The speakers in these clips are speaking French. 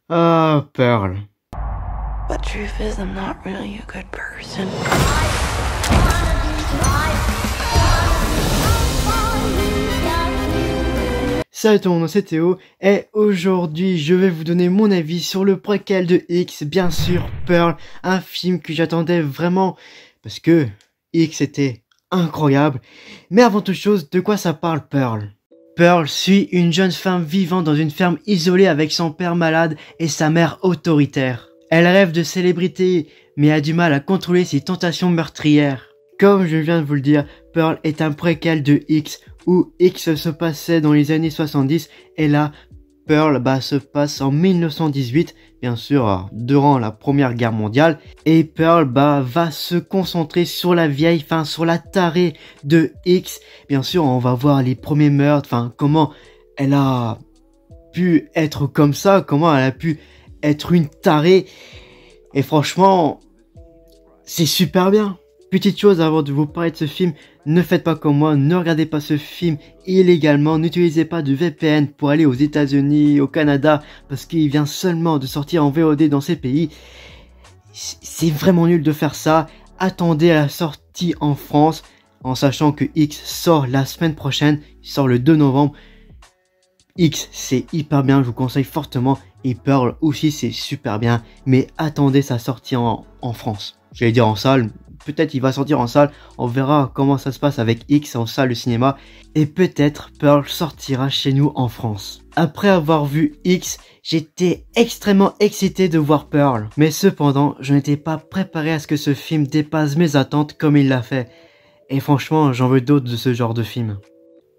Ah, Pearl. But truth is, I'm not really a good person. Salut tout le monde, c'est Théo, et aujourd'hui je vais vous donner mon avis sur le préquel de X, bien sûr Pearl, un film que j'attendais vraiment, parce que X était incroyable. Mais avant toute chose, de quoi ça parle Pearl? Pearl suit une jeune femme vivant dans une ferme isolée avec son père malade et sa mère autoritaire. Elle rêve de célébrité, mais a du mal à contrôler ses tentations meurtrières. Comme je viens de vous le dire, Pearl est un préquel de X, où X se passait dans les années 70, et là, Pearl se passe en 1918, bien sûr, durant la Première Guerre mondiale, et Pearl va se concentrer sur la vieille, sur la tarée de X. Bien sûr, on va voir les premiers meurtres, comment elle a pu être comme ça, comment elle a pu être une tarée, et franchement, c'est super bien. Petite chose avant de vous parler de ce film, ne faites pas comme moi, ne regardez pas ce film illégalement, n'utilisez pas de VPN pour aller aux États-Unis, au Canada, parce qu'il vient seulement de sortir en VOD dans ces pays. C'est vraiment nul de faire ça, attendez à la sortie en France, en sachant que X sort la semaine prochaine, il sort le 2 novembre. X c'est hyper bien, je vous conseille fortement, et Pearl aussi c'est super bien, mais attendez sa sortie en France. J'allais dire en salle, peut-être il va sortir en salle, on verra comment ça se passe avec X en salle de cinéma, et peut-être Pearl sortira chez nous en France. Après avoir vu X, j'étais extrêmement excité de voir Pearl, mais cependant, je n'étais pas préparé à ce que ce film dépasse mes attentes comme il l'a fait, et franchement, j'en veux d'autres de ce genre de film.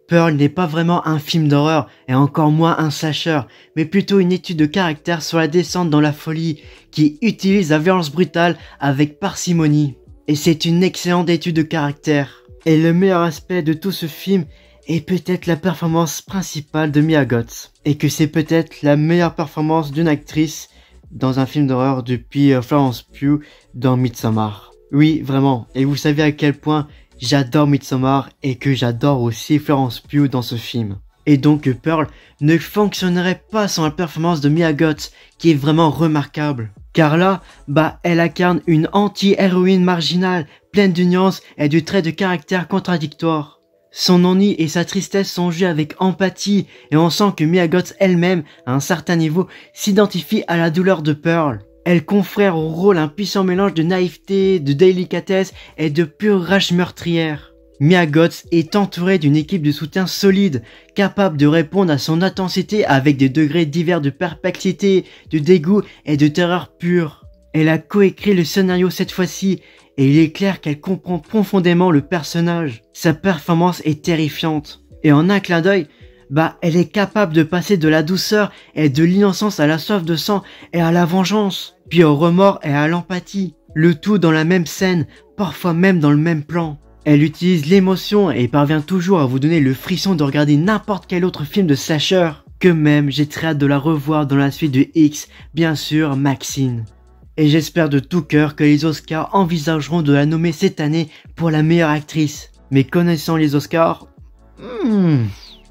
Pearl n'est pas vraiment un film d'horreur, et encore moins un slasher, mais plutôt une étude de caractère sur la descente dans la folie, qui utilise la violence brutale avec parcimonie. Et c'est une excellente étude de caractère. Et le meilleur aspect de tout ce film est peut-être la performance principale de Mia Goth. Et que c'est peut-être la meilleure performance d'une actrice dans un film d'horreur depuis Florence Pugh dans Midsommar. Oui, vraiment. Et vous savez à quel point j'adore Midsommar et que j'adore aussi Florence Pugh dans ce film. Et donc Pearl ne fonctionnerait pas sans la performance de Mia Goth, qui est vraiment remarquable. Car là, elle incarne une anti-héroïne marginale, pleine de nuances et de traits de caractère contradictoires. Son ennui et sa tristesse sont joués avec empathie, et on sent que Mia Goth elle-même, à un certain niveau, s'identifie à la douleur de Pearl. Elle confère au rôle un puissant mélange de naïveté, de délicatesse et de pure rage meurtrière. Mia Goth est entourée d'une équipe de soutien solide, capable de répondre à son intensité avec des degrés divers de perplexité, de dégoût et de terreur pure. Elle a coécrit le scénario cette fois-ci, et il est clair qu'elle comprend profondément le personnage. Sa performance est terrifiante. Et en un clin d'œil, elle est capable de passer de la douceur et de l'innocence à la soif de sang et à la vengeance, puis au remords et à l'empathie. Le tout dans la même scène, parfois même dans le même plan. Elle utilise l'émotion et parvient toujours à vous donner le frisson de regarder n'importe quel autre film de slasher. Que même, j'ai très hâte de la revoir dans la suite de X, bien sûr, Maxine. Et j'espère de tout cœur que les Oscars envisageront de la nommer cette année pour la meilleure actrice. Mais connaissant les Oscars...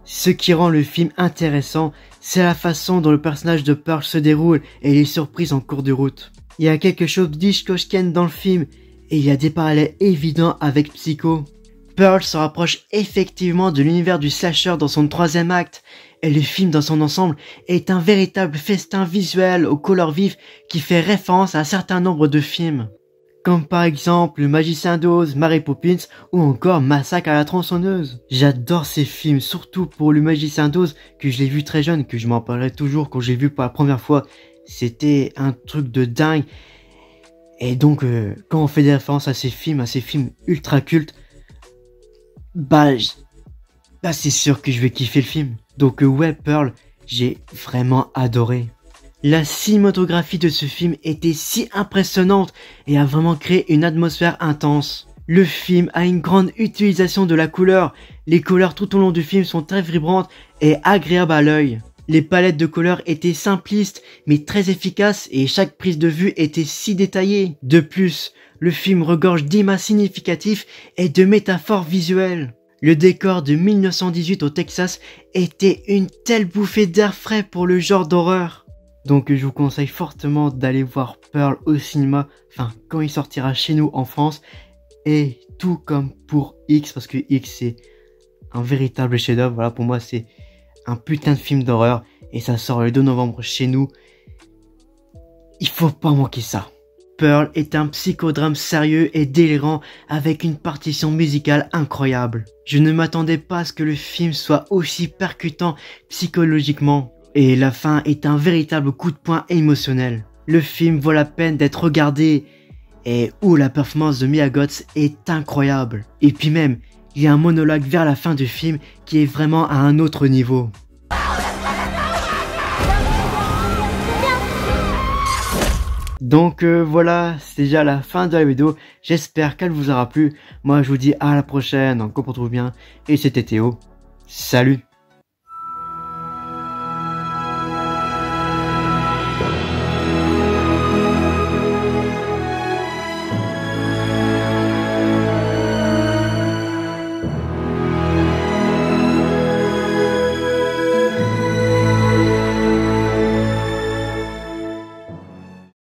Ce qui rend le film intéressant, c'est la façon dont le personnage de Pearl se déroule et les surprises en cours de route. Il y a quelque chose d'Hitchcockienne dans le film, et il y a des parallèles évidents avec Psycho. Pearl se rapproche effectivement de l'univers du slasher dans son troisième acte, et le film dans son ensemble est un véritable festin visuel aux couleurs vives qui fait référence à un certain nombre de films. Comme par exemple Le Magicien d'Oz, Mary Poppins ou encore Massacre à la tronçonneuse. J'adore ces films, surtout pour Le Magicien d'Oz, que je l'ai vu très jeune, que je m'en parlerai toujours quand je l'ai vu pour la première fois. C'était un truc de dingue. Et donc, quand on fait des références à ces films ultra cultes, c'est sûr que je vais kiffer le film. Donc ouais, Pearl, j'ai vraiment adoré. La cinématographie de ce film était si impressionnante et a vraiment créé une atmosphère intense. Le film a une grande utilisation de la couleur. Les couleurs tout au long du film sont très vibrantes et agréables à l'œil. Les palettes de couleurs étaient simplistes mais très efficaces et chaque prise de vue était si détaillée. De plus, le film regorge d'images significatives et de métaphores visuelles. Le décor de 1918 au Texas était une telle bouffée d'air frais pour le genre d'horreur. Donc je vous conseille fortement d'aller voir Pearl au cinéma, enfin quand il sortira chez nous en France, et tout comme pour X, parce que X c'est un véritable chef-d'œuvre. Voilà, pour moi c'est un putain de film d'horreur, et ça sort le 2 novembre chez nous. Il faut pas manquer ça. Pearl est un psychodrame sérieux et délirant avec une partition musicale incroyable. Je ne m'attendais pas à ce que le film soit aussi percutant psychologiquement, et la fin est un véritable coup de poing émotionnel. Le film vaut la peine d'être regardé, et la performance de Mia Goth est incroyable. Et puis même, il y a un monologue vers la fin du film qui est vraiment à un autre niveau. Donc voilà, c'est déjà la fin de la vidéo, j'espère qu'elle vous aura plu. Moi je vous dis à la prochaine, donc on se retrouve bien, et c'était Théo, salut.